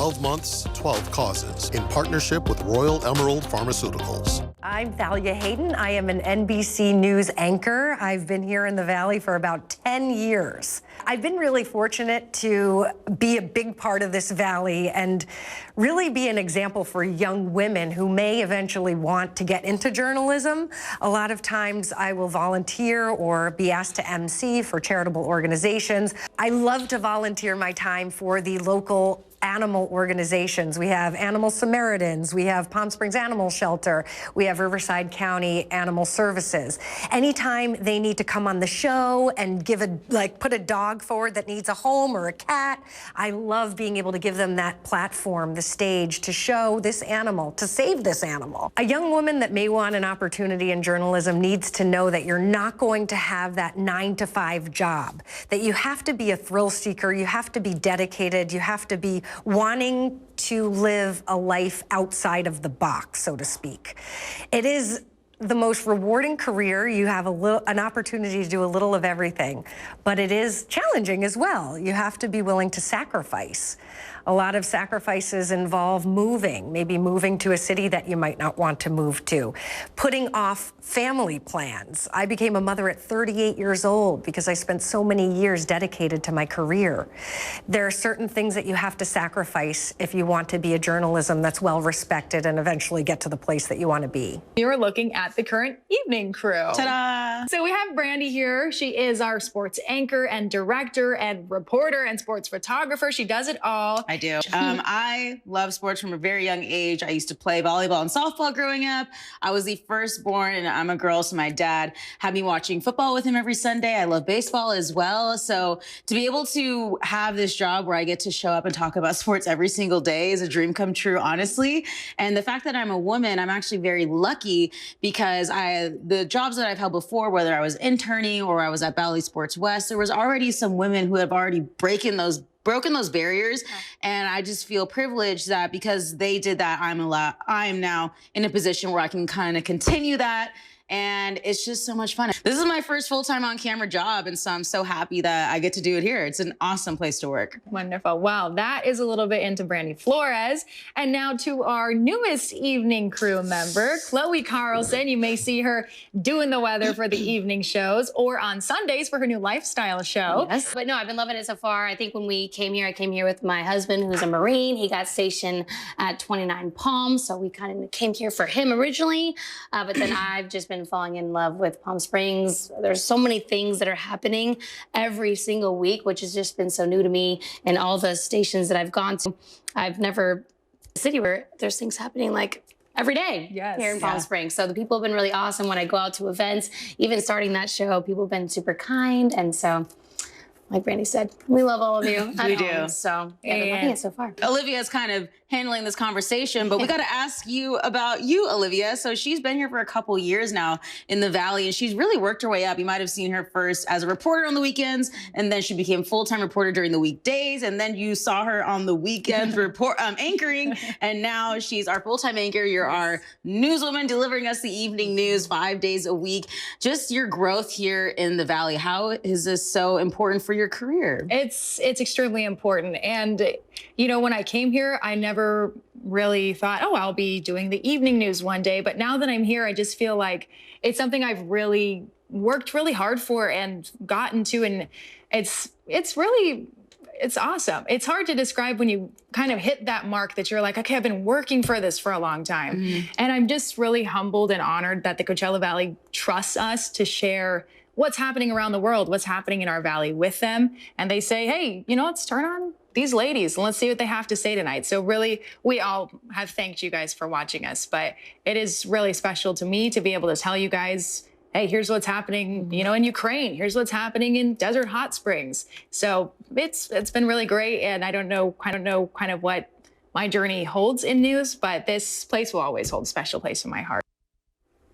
12 Months, 12 Causes, in partnership with Royal Emerald Pharmaceuticals. I'm Thalia Hayden. I am an NBC News anchor. I've been here in the Valley for about 10 years. I've been really fortunate to be a big part of this Valley and really be an example for young women who may eventually want to get into journalism. A lot of times I will volunteer or be asked to MC for charitable organizations. I love to volunteer my time for the local animal organizations. We have Animal Samaritans, we have Palm Springs Animal Shelter, we have Riverside County Animal Services. Anytime they need to come on the show and put a dog forward that needs a home or a cat, I love being able to give them that platform, the stage, to show this animal, to save this animal. A young woman that may want an opportunity in journalism needs to know that you're not going to have that 9-to-5 job, that you have to be a thrill seeker, you have to be dedicated, you have to be wanting to live a life outside of the box, so to speak. It is the most rewarding career. You have an opportunity to do a little of everything, but it is challenging as well. You have to be willing to sacrifice. A lot of sacrifices involve moving, maybe moving to a city that you might not want to move to, putting off family plans. I became a mother at 38 years old because I spent so many years dedicated to my career. There are certain things that you have to sacrifice if you want to be a journalism that's well respected and eventually get to the place that you want to be. You're looking at the current evening crew. Ta-da! So we have Brandy here. She is our sports anchor and director and reporter and sports photographer. She does it all. I do. I love sports from a very young age. I used to play volleyball and softball growing up. I was the firstborn, and I'm a girl, so my dad had me watching football with him every Sunday. I love baseball as well. So to be able to have this job where I get to show up and talk about sports every single day is a dream come true, honestly. And the fact that I'm a woman, I'm actually very lucky because the jobs that I've held before, whether I was interning or I was at Valley Sports West, there was already some women who have already broken those barriers. And I just feel privileged that because they did that, I am now in a position where I can kind of continue that. And it's just so much fun. This is my first full-time on-camera job, and so I'm so happy that I get to do it here. It's an awesome place to work. Wonderful. Wow, that is a little bit into Brandy Flores. And now to our newest evening crew member, Chloe Carlson. You may see her doing the weather for the evening shows or on Sundays for her new lifestyle show. Yes, but no, I've been loving it so far. I think when we came here, I came here with my husband, who's a Marine. He got stationed at 29 Palm, so we kind of came here for him originally. But then I've just been falling in love with Palm Springs. There's so many things that are happening every single week, which has just been so new to me. And all the stations that I've gone to, I've never a city where there's things happening like every day here in Palm Springs. So the people have been really awesome when I go out to events. Even starting that show, people have been super kind. And so, like Brandy said, we love all of you. We do. So yeah, been loving it so far. Olivia is kind of handling this conversation, but we got to ask you about you, Olivia. So she's been here for a couple years now in the Valley, and she's really worked her way up. You might have seen her first as a reporter on the weekends, and then she became full-time reporter during the weekdays, and then you saw her on the weekends anchoring, and now she's our full-time anchor. You're our newswoman delivering us the evening news 5 days a week. Just your growth here in the Valley. How is this so important for your career? It's extremely important. And, you know, when I came here, I never really thought, oh, I'll be doing the evening news one day. But now that I'm here, I just feel like it's something I've really worked really hard for and gotten to. And it's awesome. It's hard to describe when you kind of hit that mark that you're like, okay, I've been working for this for a long time. And I'm just really humbled and honored that the Coachella Valley trusts us to share what's happening around the world, what's happening in our Valley with them. And they say, hey, you know, let's turn on these ladies and let's see what they have to say tonight. So really, we all have thanked you guys for watching us, but it is really special to me to be able to tell you guys, hey, here's what's happening, you know, in Ukraine. Here's what's happening in Desert Hot Springs. So it's been really great. And I don't know kind of what my journey holds in news, but this place will always hold a special place in my heart.